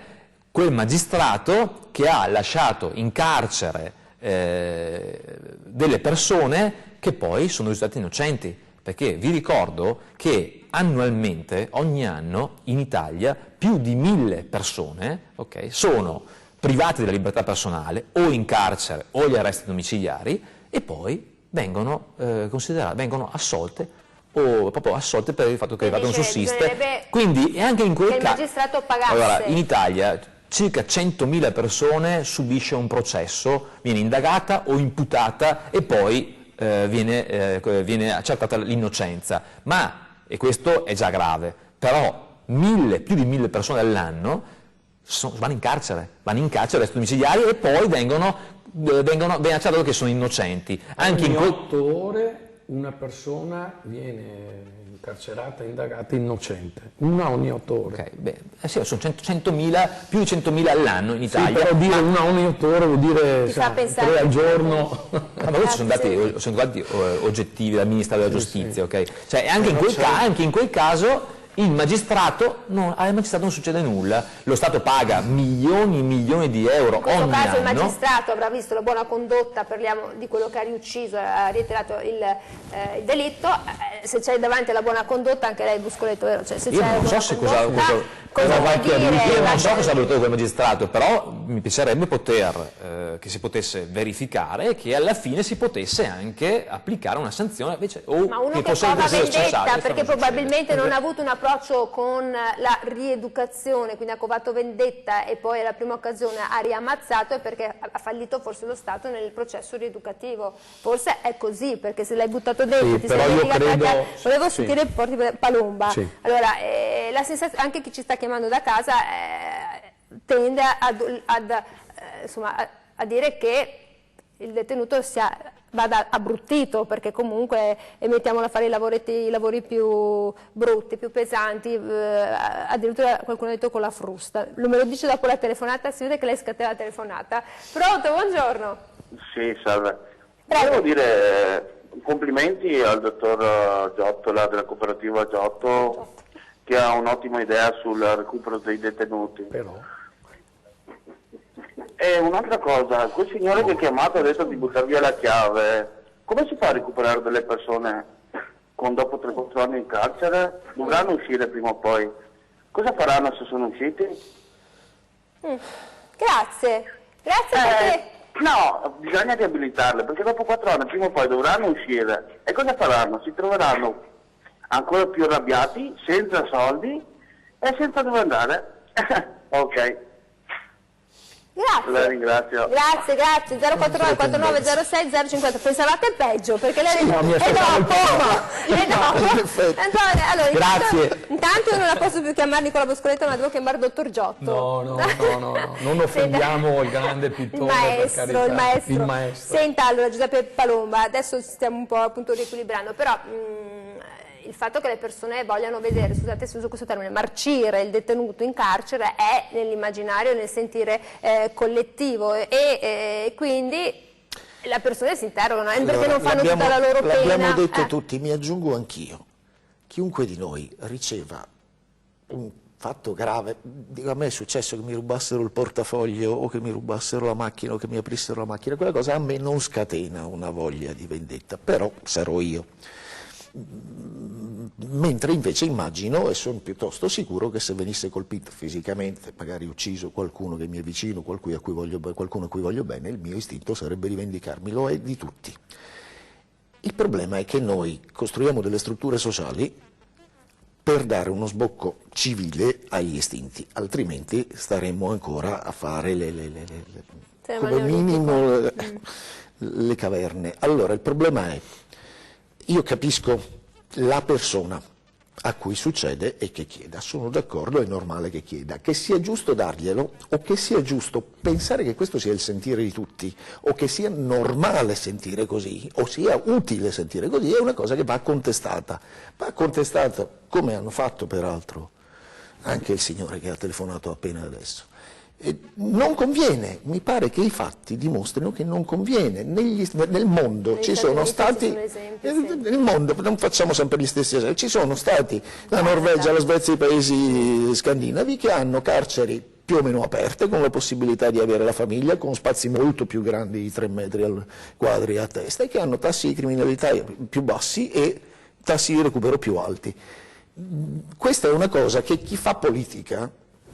quel magistrato che ha lasciato in carcere delle persone che poi sono risultate innocenti, perché vi ricordo che annualmente, ogni anno, in Italia, più di 1000 persone sono private della libertà personale o in carcere o agli arresti domiciliari e poi vengono assolte o proprio assolte per il fatto che il reato non sussiste. Quindi e anche in quel caso il magistrato pagasse. Allora, in Italia circa 100.000 persone subisce un processo, viene indagata o imputata e poi viene accertata l'innocenza. E questo è già grave, però più di 1000 persone all'anno vanno in carcere, arresti domiciliari e poi viene accertato che sono innocenti. Anche ogni in 8 ore una persona viene incarcerata, indagata, innocente. Una ogni 8 ore. Sì, sono 100.000, più di 100.000 all'anno in Italia. Sì, però dire una ogni 8 ore vuol dire 3 al giorno. Ma questi sono dati oggettivi dal Ministero della Giustizia, ok? Cioè, anche in quel caso al magistrato non succede nulla, lo Stato paga milioni e milioni di euro ogni anno. In questo caso il magistrato avrà visto la buona condotta, parliamo di quello che ha riucciso, ha reiterato il delitto, se c'è davanti la buona condotta anche lei Buscoletto, vero? Cioè, se io non so se cosa ha voluto quel magistrato, però mi piacerebbe che si potesse verificare e che alla fine si potesse anche applicare una sanzione invece, ma uno che prova vendetta perché probabilmente non ha avuto un approccio con la rieducazione, quindi ha covato vendetta e poi alla prima occasione ha riammazzato, è perché ha fallito forse lo Stato nel processo rieducativo. Forse è così, perché se l'hai buttato dentro ti sei dimenticato. Volevo sentire Palomba. Sì. Allora, la sensazione, anche chi ci sta chiamando da casa tende a dire che il detenuto vada abbruttito, perché comunque mettiamolo a fare i lavori più brutti, più pesanti, addirittura qualcuno ha detto con la frusta. Me lo dice dopo la telefonata, si vede che lei scatena la telefonata. Pronto, buongiorno. Sì, salve. Prego. Devo dire complimenti al dottor Giottola della cooperativa Giotto, che ha un'ottima idea sul recupero dei detenuti. Però E un'altra cosa, quel signore che ha chiamato ha detto di buttare via la chiave, come si fa a recuperare delle persone dopo 3-4 anni in carcere? Dovranno uscire prima o poi. Cosa faranno se sono usciti? Grazie perché... No, bisogna riabilitarle, perché dopo 4 anni prima o poi dovranno uscire. E cosa faranno? Si troveranno ancora più arrabbiati, senza soldi e senza dove andare. Ok. Grazie. La ringrazio. Grazie. 049 4906 050. Pensavate peggio, perché lei no, mi allora, grazie. Intanto io non la posso più chiamare Nicola Boscoletto, ma devo chiamare dottor Giotto. No, non offendiamo il grande pittore, il maestro. Il maestro. Senta, allora Giuseppe Palomba, adesso stiamo un po' appunto riequilibrando, però il fatto che le persone vogliano vedere, scusate se uso questo termine, marcire il detenuto in carcere è nell'immaginario, nel sentire collettivo e quindi le persone si interrogano, perché non fanno tutta la loro pena. L'abbiamo detto tutti, mi aggiungo anch'io. Chiunque di noi riceva un fatto grave, dico, a me è successo che mi rubassero il portafoglio o che mi rubassero la macchina o che mi aprissero la macchina, quella cosa a me non scatena una voglia di vendetta, però sarò io. Mentre invece immagino e sono piuttosto sicuro che se venisse colpito fisicamente, magari ucciso qualcuno che mi è vicino, qualcuno a cui voglio bene, il mio istinto sarebbe rivendicarmi, lo è di tutti. Il problema è che noi costruiamo delle strutture sociali per dare uno sbocco civile agli istinti, altrimenti staremmo ancora a fare come minimo le caverne. Allora il problema è, io capisco la persona a cui succede e che chieda, sono d'accordo, è normale che chieda, che sia giusto darglielo o che sia giusto pensare che questo sia il sentire di tutti o che sia normale sentire così o sia utile sentire così, è una cosa che va contestata come hanno fatto peraltro anche il signore che ha telefonato appena adesso. Non conviene, mi pare che i fatti dimostrino che non conviene. Nel mondo ci sono stati, nel mondo, non facciamo sempre gli stessi esempi, ci sono stati la Norvegia, la Svezia, i paesi scandinavi che hanno carceri più o meno aperte, con la possibilità di avere la famiglia, con spazi molto più grandi di 3 metri quadri a testa, e che hanno tassi di criminalità più bassi e tassi di recupero più alti. Questa è una cosa che chi fa politica,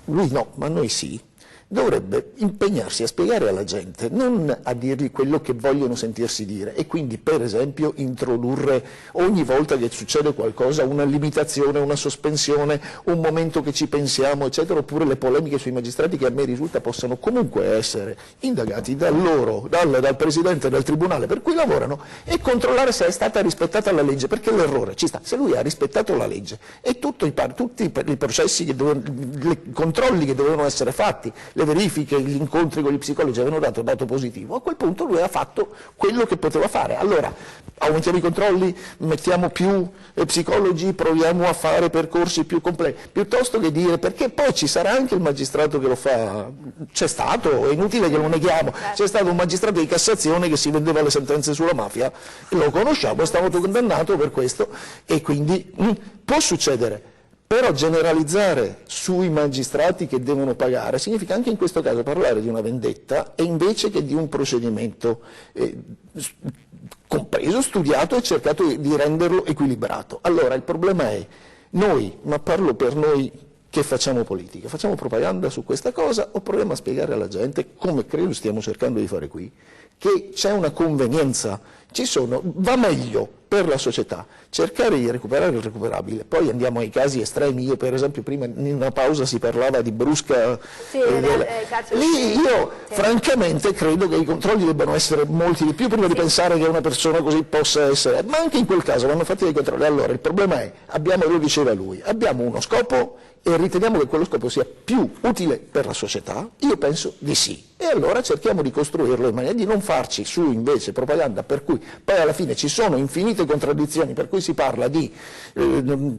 lui no, ma noi sì, dovrebbe impegnarsi a spiegare alla gente, non a dirgli quello che vogliono sentirsi dire, e quindi per esempio introdurre ogni volta che succede qualcosa una limitazione, una sospensione, un momento che ci pensiamo, eccetera, oppure le polemiche sui magistrati che a me risulta possano comunque essere indagati dal Presidente del Tribunale per cui lavorano, e controllare se è stata rispettata la legge, perché l'errore ci sta, se lui ha rispettato la legge e tutti i processi, i controlli che dovevano essere fatti, le verifiche, gli incontri con gli psicologi avevano dato positivo, a quel punto lui ha fatto quello che poteva fare. Allora aumentiamo i controlli, mettiamo più psicologi, proviamo a fare percorsi più completi, piuttosto che dire, perché poi ci sarà anche il magistrato che lo fa, c'è stato, è inutile che lo neghiamo, c'è stato un magistrato di Cassazione che si vendeva le sentenze sulla mafia, lo conosciamo, è stato condannato per questo, e quindi può succedere. Però generalizzare sui magistrati che devono pagare significa anche in questo caso parlare di una vendetta, e invece che di un procedimento compreso, studiato e cercato di renderlo equilibrato. Allora il problema è noi, ma parlo per noi che facciamo politica, facciamo propaganda su questa cosa o proviamo a spiegare alla gente, come credo stiamo cercando di fare qui, che c'è una convenienza, va meglio per la società cercare di recuperare il recuperabile. Poi andiamo ai casi estremi. Io per esempio prima in una pausa si parlava di Brusca, lì io francamente credo che i controlli debbano essere molti di più prima di pensare che una persona così possa essere, ma anche in quel caso vanno fatti dei controlli. Allora il problema è, lo diceva lui, abbiamo uno scopo e riteniamo che quello scopo sia più utile per la società? Io penso di sì, e allora cerchiamo di costruirlo in maniera di non farci su invece propaganda per cui poi alla fine ci sono infinite contraddizioni, per cui si parla di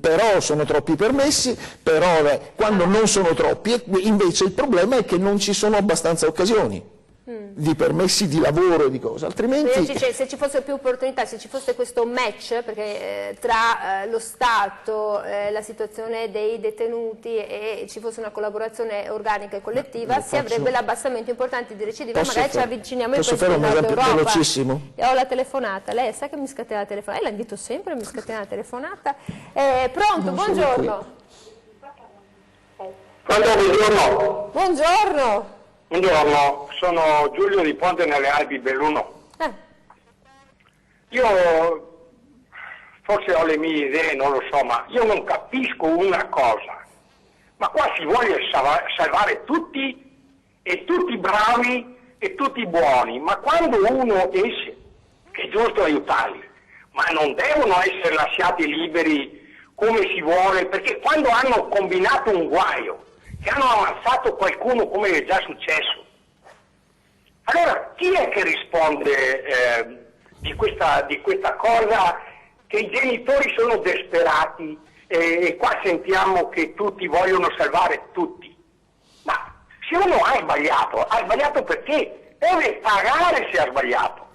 però sono troppi permessi, però quando non sono troppi, invece il problema è che non ci sono abbastanza occasioni di permessi di lavoro e di cose, altrimenti... Se ci fosse più opportunità, se ci fosse questo match, perché tra lo Stato, la situazione dei detenuti e ci fosse una collaborazione organica e collettiva, si avrebbe l'abbassamento importante di recidive, magari ci avviciniamo in questo Nord Europa. Velocissimo? E ho la telefonata, lei sa che mi scatena la telefonata, lei l'ha detto sempre, mi scatena la telefonata. Pronto, buongiorno. Buongiorno. Buongiorno. Buongiorno, sono Giulio di Ponte nelle Alpi, Belluno. Io forse ho le mie idee, non lo so, ma io non capisco una cosa. Ma qua si vuole salvare tutti, e tutti bravi e tutti buoni, ma quando uno esce è giusto aiutarli, ma non devono essere lasciati liberi come si vuole, perché quando hanno combinato un guaio, che hanno ammazzato qualcuno come è già successo, allora chi è che risponde di questa cosa, che i genitori sono disperati e qua sentiamo che tutti vogliono salvare tutti? Ma se uno ha sbagliato perché deve pagare se ha sbagliato.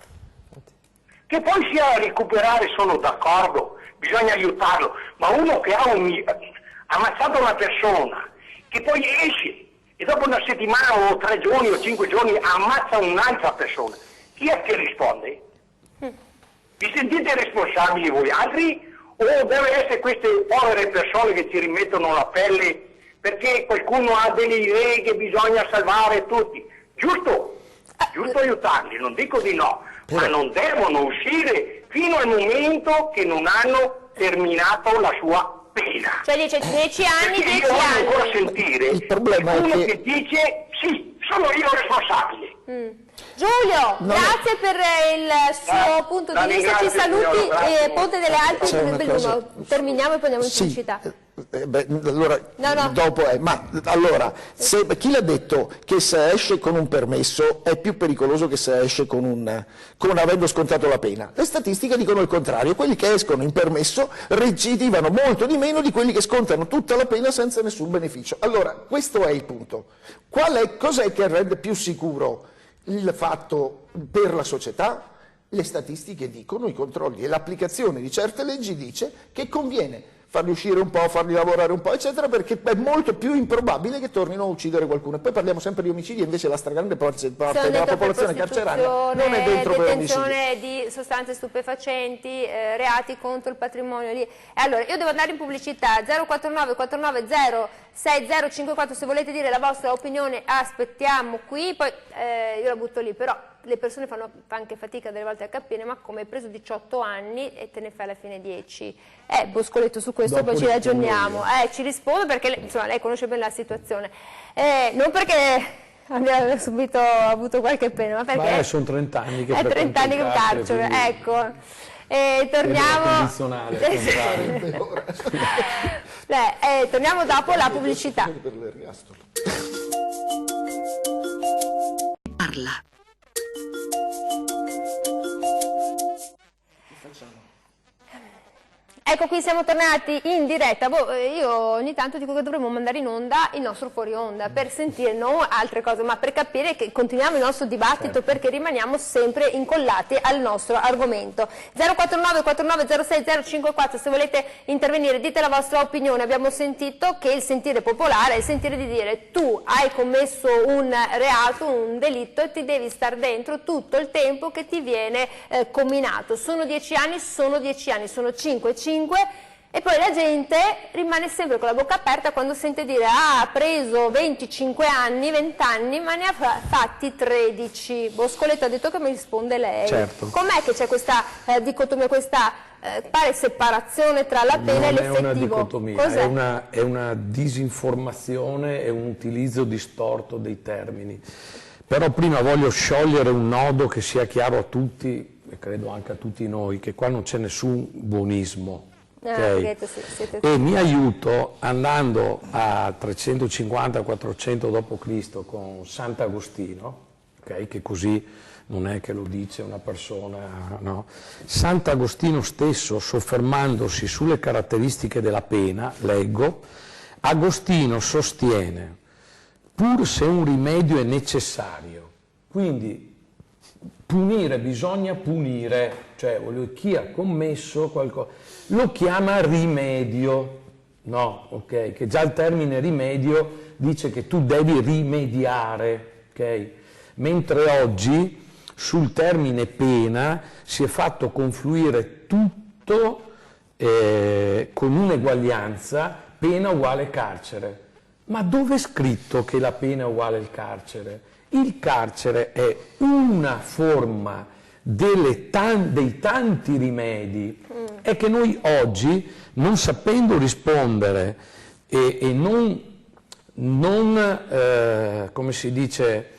Che poi sia a recuperare, sono d'accordo, bisogna aiutarlo, ma uno che ha ammazzato una persona, che poi esce e dopo una settimana o 3 giorni o 5 giorni ammazza un'altra persona, chi è che risponde? Vi sentite responsabili voi altri o deve essere queste povere persone che ci rimettono la pelle perché qualcuno ha delle idee che bisogna salvare tutti? Giusto aiutarli, non dico di no, ma non devono uscire fino al momento che non hanno terminato la sua pena. Cioè dice 10 anni, 10 io voglio anni. ancora sentire Il problema è uno che dice sì, sono io responsabile. Giulio, grazie per il suo punto di vista, ci saluti Ponte delle Alpi nel Belluno. Terminiamo e poi andiamo in pubblicità. Allora, chi l'ha detto che se esce con un permesso è più pericoloso che se esce con avendo scontato la pena? Le statistiche dicono il contrario, quelli che escono in permesso recidivano molto di meno di quelli che scontano tutta la pena senza nessun beneficio. Allora, questo è il punto. Cos'è che rende più sicuro il fatto per la società? Le statistiche dicono, i controlli e l'applicazione di certe leggi dice che conviene farli uscire un po', farli lavorare un po', eccetera, perché è molto più improbabile che tornino a uccidere qualcuno. E poi parliamo sempre di omicidi, invece la stragrande parte della popolazione carceraria non è dentro per omicidi. Detenzione di sostanze stupefacenti, reati contro il patrimonio lì. Allora, io devo andare in pubblicità, 049 490 054, se volete dire la vostra opinione aspettiamo qui, poi io la butto lì, però le persone fanno anche fatica delle volte a capire, ma come hai preso 18 anni e te ne fai alla fine 10? Boscoletto, su questo Dopo poi ci ragioniamo, ci rispondo perché insomma, lei conosce bene la situazione, non perché abbia avuto qualche pena, ma perché sono 30 anni che 30 anni che carcere, quindi... ecco. Torniamo torniamo dopo la pubblicità. Parla. Ecco, qui siamo tornati in diretta. Io ogni tanto dico che dovremmo mandare in onda il nostro fuori onda per sentire non altre cose, ma per capire che continuiamo il nostro dibattito, perché rimaniamo sempre incollati al nostro argomento. 049 4906 054, se volete intervenire dite la vostra opinione. Abbiamo sentito che il sentire popolare è il sentire di dire: tu hai commesso un reato, un delitto e ti devi star dentro tutto il tempo che ti viene comminato. Sono 10 anni, sono 10 anni, sono 5, e poi la gente rimane sempre con la bocca aperta quando sente dire: ha preso 25 anni, 20 anni, ma ne ha fatti 13. Boscoletto ha detto che mi risponde lei. Certo. Com'è che c'è questa dicotomia, questa pare separazione tra la pena e l'effettivo? Non è una dicotomia, cos'è? è una disinformazione e un utilizzo distorto dei termini. Però prima voglio sciogliere un nodo che sia chiaro a tutti, e credo anche a tutti noi, che qua non c'è nessun buonismo. Okay? E mi aiuto andando a 350-400 d.C. con Sant'Agostino, okay? Che così non è che lo dice una persona, no? Sant'Agostino stesso, soffermandosi sulle caratteristiche della pena, leggo, Agostino sostiene: pur se un rimedio è necessario, quindi punire, bisogna punire, cioè chi ha commesso qualcosa, lo chiama rimedio, no, ok? Che già il termine rimedio dice che tu devi rimediare, ok? Mentre oggi sul termine pena si è fatto confluire tutto con un'eguaglianza, pena uguale carcere. Ma dove è scritto che la pena è uguale al carcere? Il carcere è una forma dei tanti rimedi. È che noi oggi, non sapendo rispondere e come si dice,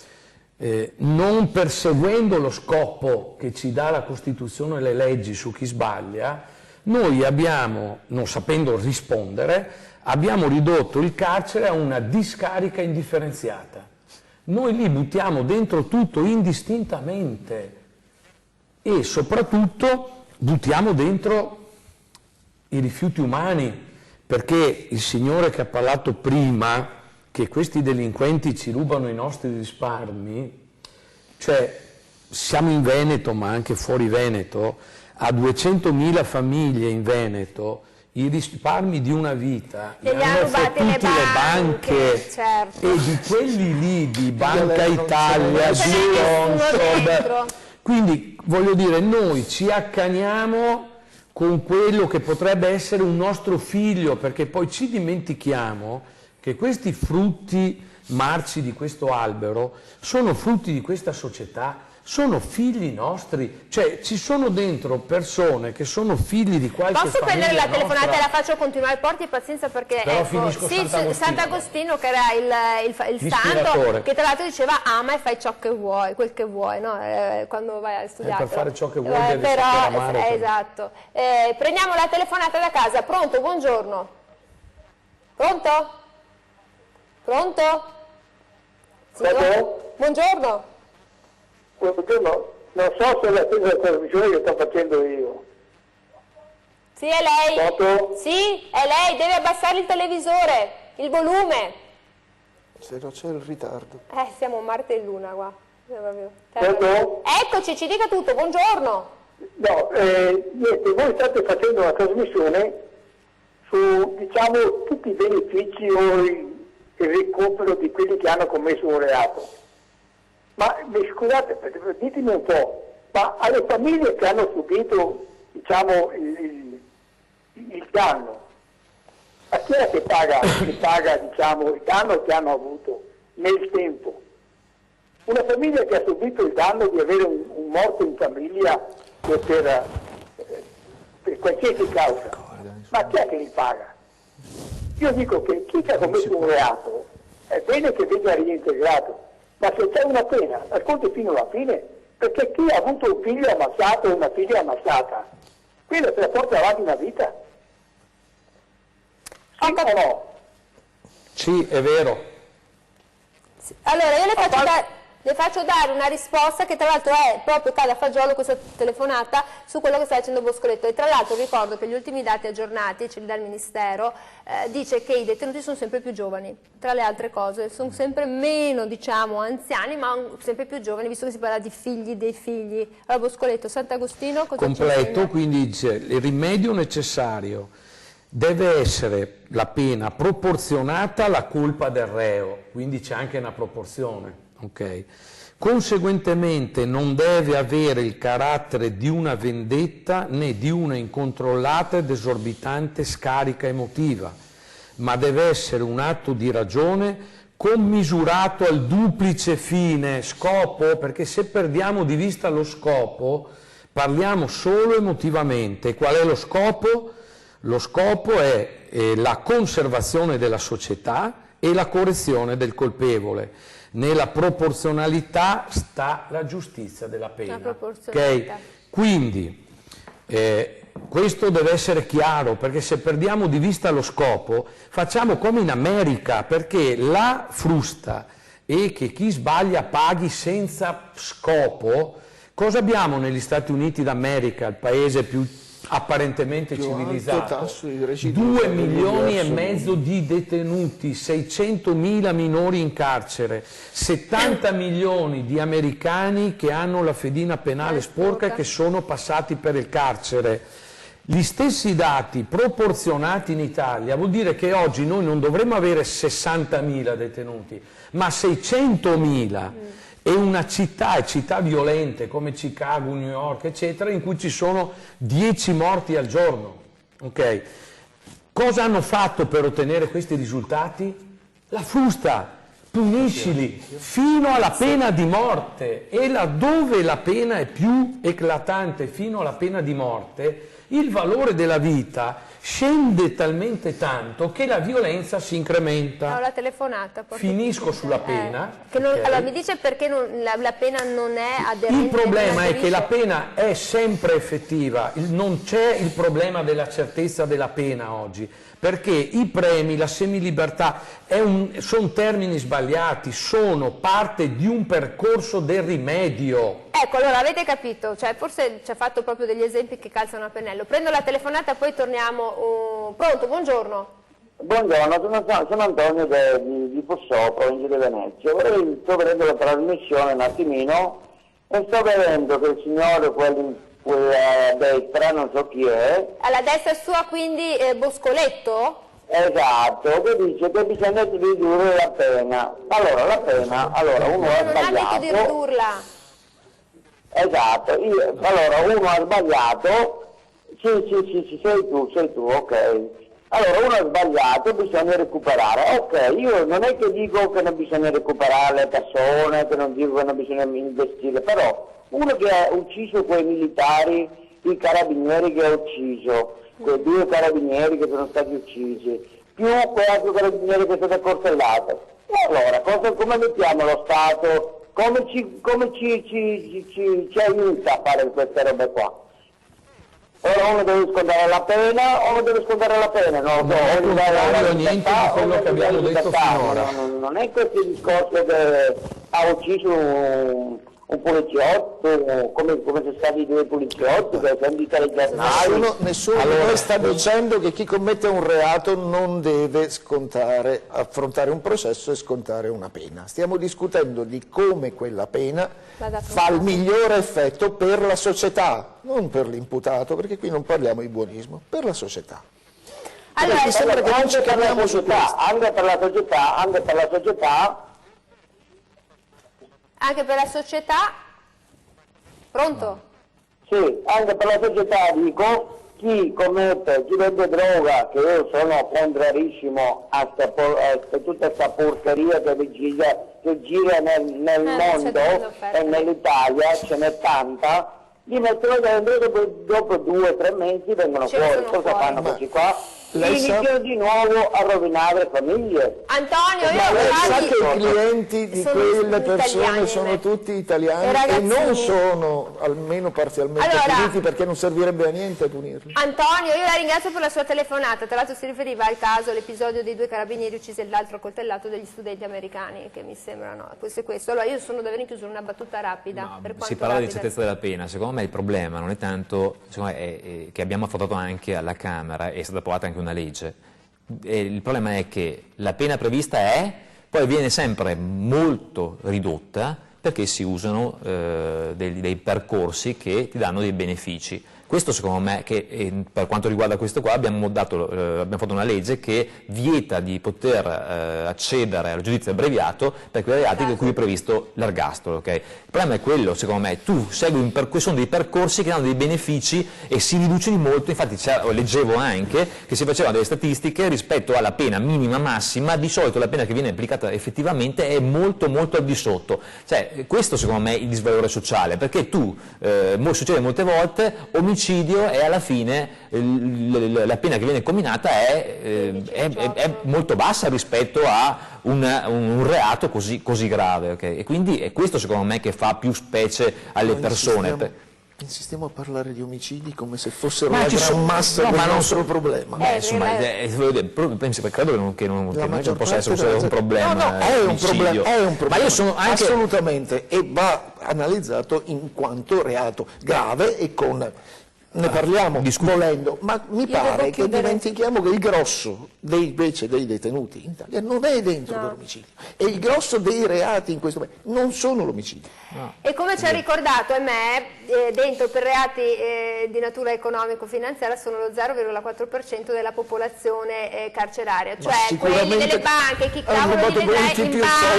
non perseguendo lo scopo che ci dà la Costituzione e le leggi su chi sbaglia, noi abbiamo, non sapendo rispondere, abbiamo ridotto il carcere a una discarica indifferenziata. Noi lì buttiamo dentro tutto indistintamente e soprattutto buttiamo dentro i rifiuti umani, perché il signore che ha parlato prima, che questi delinquenti ci rubano i nostri risparmi, cioè siamo in Veneto ma anche fuori Veneto, a 200.000 famiglie in Veneto, i risparmi di una vita li hanno fottuti le banche, certo. E di quelli lì di Banca Italia, di Consob, quindi voglio dire, noi ci accaniamo con quello che potrebbe essere un nostro figlio, perché poi ci dimentichiamo che questi frutti marci di questo albero sono frutti di questa società, sono figli nostri, cioè ci sono dentro persone che sono figli di qualche famiglia. Posso prendere la telefonata nostra? E la faccio continuare, porti pazienza perché però sì, Sant'Agostino che era il santo, che tra l'altro diceva ama e fai ciò che vuoi, quel che vuoi, no? Quando vai a studiare. Per fare ciò che vuoi devi sapere amare. Esatto. Prendiamo la telefonata da casa, pronto? Buongiorno. Pronto? Pronto? Pronto? Buongiorno. Buongiorno, non so se è la stessa trasmissione che sto facendo io. Sì, è lei. Pronto? Sì, è lei, deve abbassare il televisore, il volume. Se no c'è il ritardo. Siamo Marte e Luna qua. Pronto? Eccoci, ci dica tutto, buongiorno. No, niente, voi state facendo una trasmissione su, diciamo, tutti i benefici o il recupero di quelli che hanno commesso un reato. Ma scusate, ditemi un po', ma alle famiglie che hanno subito, diciamo, il danno, Ma chi è che paga diciamo, il danno che hanno avuto nel tempo? Una famiglia che ha subito il danno di avere un morto in famiglia per qualsiasi causa, ma chi è che li paga? Io dico che chi ha commesso un reato è bene che venga reintegrato, ma se c'è una pena, ascolti fino alla fine, perché chi ha avuto un figlio ammazzato e una figlia ammazzata, quello se la porta avanti una vita. Sì o no? Sì, è vero. Allora, io le faccio dare una risposta che tra l'altro è proprio cade a fagiolo questa telefonata su quello che sta facendo Boscoletto, e tra l'altro ricordo che gli ultimi dati aggiornati, ce li dà il Ministero, dice che i detenuti sono sempre più giovani, tra le altre cose, sono sempre meno diciamo anziani ma sempre più giovani, visto che si parla di figli dei figli. Allora Boscoletto, Sant'Agostino cosa Completo, quindi dice il rimedio necessario deve essere la pena proporzionata alla colpa del reo, quindi c'è anche una proporzione, ok? Conseguentemente non deve avere il carattere di una vendetta né di una incontrollata ed esorbitante scarica emotiva, ma deve essere un atto di ragione commisurato al duplice fine, scopo, perché se perdiamo di vista lo scopo parliamo solo emotivamente. Qual è lo scopo? Lo scopo è la conservazione della società e la correzione del colpevole. Nella proporzionalità sta la giustizia della pena. Okay? Quindi questo deve essere chiaro, perché se perdiamo di vista lo scopo facciamo come in America, perché la frusta è che chi sbaglia paghi senza scopo. Cosa abbiamo negli Stati Uniti d'America, il paese più apparentemente civilizzato? 2 milioni e mezzo di detenuti, 600.000 minori in carcere, 70 milioni di americani che hanno la fedina penale sporca e che sono passati per il carcere. Gli stessi dati proporzionati in Italia vuol dire che oggi noi non dovremmo avere 60.000 detenuti, ma 600.000. E una città e città violente come Chicago, New York, eccetera, in cui ci sono 10 morti al giorno. Okay. Cosa hanno fatto per ottenere questi risultati? La frusta, puniscili fino alla pena di morte, e laddove la pena è più eclatante fino alla pena di morte, il valore della vita scende talmente tanto che la violenza si incrementa. Ho la telefonata. Finisco sulla pena. Okay. Allora mi dice perché la pena non è aderente. Il problema è che la pena è sempre effettiva, non c'è il problema della certezza della pena oggi, perché i premi, la semilibertà, sono termini sbagliati, sono parte di un percorso del rimedio. Ecco, allora avete capito, cioè, forse ci ha fatto proprio degli esempi che calzano a pennello. Prendo la telefonata e poi torniamo. Pronto, buongiorno. Buongiorno, sono Antonio di Fossò, provincia di Venezia. Sto vedendo la trasmissione un attimino e sto vedendo che il signore, quello a destra, non so chi è. Alla destra sua, quindi Boscoletto? Esatto, che dice che bisogna ridurre la pena. Allora, la pena, uno ha sbagliato. Non ha detto di ridurla. Esatto, allora uno ha sbagliato, sì, sei tu, ok. Allora uno ha sbagliato, bisogna recuperare, ok, io non è che dico che non bisogna recuperare le persone, che non dico che non bisogna investire, però uno che ha ucciso quei militari, i carabinieri che ha ucciso, quei 2 carabinieri che sono stati uccisi, più quell'altro carabinieri che è stato accoltellato, e allora come mettiamo lo Stato? Come ci aiuta a fare queste robe qua? Ora uno deve scontare la pena o non deve scontare la pena? No, non è niente di quello che abbiamo detto finora. Non è questo il discorso che ha ucciso un poliziotto, come sono stati 2 poliziotti che sono di telegiornali. Nessuno di noi sta dicendo che chi commette un reato non deve affrontare un processo e scontare una pena. Stiamo discutendo di come quella pena fa il migliore effetto per la società, non per l'imputato, perché qui non parliamo di buonismo, per la società. Allora, mi sembra che non ci capiamo su questo. Anche per la società. Anche per la società? Pronto? Sì, anche per la società dico, chi commette, chi vende droga, che io sono contrarissimo a tutta questa porcheria che gira nel mondo e nell'Italia, ce n'è tanta, li mettono dentro e dopo 2 o 3 mesi vengono fuori. Cosa fanno questi qua? Iniziano di nuovo a rovinare famiglie. Antonio, Ma lei sa che i io clienti di quelle persone sono tutti italiani e non sono almeno parzialmente puniti, perché non servirebbe a niente punirli. Antonio, io la ringrazio per la sua telefonata. Tra l'altro si riferiva al caso, l'episodio dei 2 carabinieri uccisi e l'altro accoltellato degli studenti americani, che mi sembrano questo e questo. Allora io sono davvero in chiusura, una battuta rapida. No, si parla di certezza della pena. Secondo me il problema non è tanto, secondo me, è che abbiamo affrontato anche alla Camera, è stata approvata anche una legge. E il problema è che la pena prevista poi viene sempre molto ridotta perché si usano dei percorsi che ti danno dei benefici. Questo secondo me, per quanto riguarda questo qua, abbiamo fatto una legge che vieta di poter accedere al giudizio abbreviato per quei reati per cui è previsto l'ergastolo. Okay? Il problema è quello, secondo me, tu segui sono dei percorsi che danno dei benefici e si riduce di molto. Infatti leggevo anche che si facevano delle statistiche rispetto alla pena minima massima. Di solito la pena che viene applicata effettivamente è molto molto al di sotto. Cioè, questo secondo me è il disvalore sociale, perché succede molte volte, omicidio, e alla fine la pena che viene comminata è molto bassa rispetto a un reato così grave. Okay? E quindi è questo secondo me che fa più specie alle persone. Insistiamo a parlare di omicidi come se fossero la gran massa del nostro problema. Credo che non possa essere un problema. No, è un problema. Ma io sono anche... Assolutamente, e va analizzato in quanto reato grave e ne parliamo volendo, ma mi pare che dimentichiamo che il grosso invece dei detenuti in Italia non è dentro l'omicidio, e il grosso dei reati in questo momento non sono l'omicidio. No. E come ci ha ricordato dentro per reati di natura economico-finanziaria sono lo 0,4% della popolazione carceraria, cioè quelli delle banche, chi cavolo li vedrai in banca.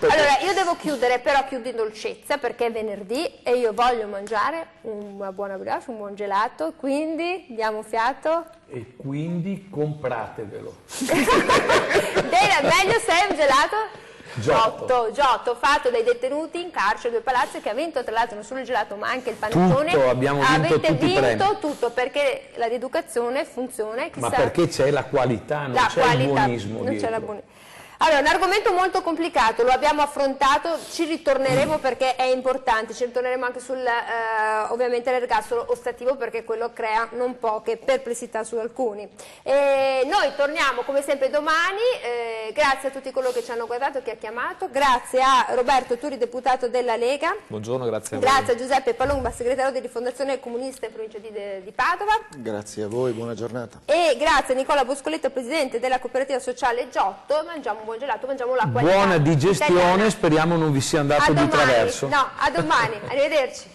Allora io devo chiudere, però chiudo in dolcezza perché è venerdì e io voglio mangiare una buona brioche, un buon gelato, quindi diamo fiato. E quindi compratevelo. Meglio se è un gelato? Giotto, fatto dai detenuti in carcere 2 Palazzi, che ha vinto tra l'altro non solo il gelato ma anche il panettone. Tutto, abbiamo vinto Avete tutti i premi. tutto perché la rieducazione funziona. Ma perché c'è la qualità, non c'è il buonismo dietro. Allora, un argomento molto complicato, lo abbiamo affrontato, ci ritorneremo perché è importante, ci ritorneremo anche sul, ovviamente, l'ergastolo ostativo perché quello crea non poche perplessità su alcuni. Noi torniamo come sempre domani, grazie a tutti coloro che ci hanno guardato, chi ha chiamato, grazie a Roberto Turi, deputato della Lega. Buongiorno, grazie a voi. Grazie a Giuseppe Palomba, segretario di Rifondazione Comunista in provincia di Padova. Grazie a voi, buona giornata. E grazie a Nicola Boscoletto, presidente della cooperativa sociale Giotto. Mangiamo un buon gelato, mangiamo la qualità buona digestione italiana. Speriamo non vi sia andato di traverso. No, a domani, arrivederci.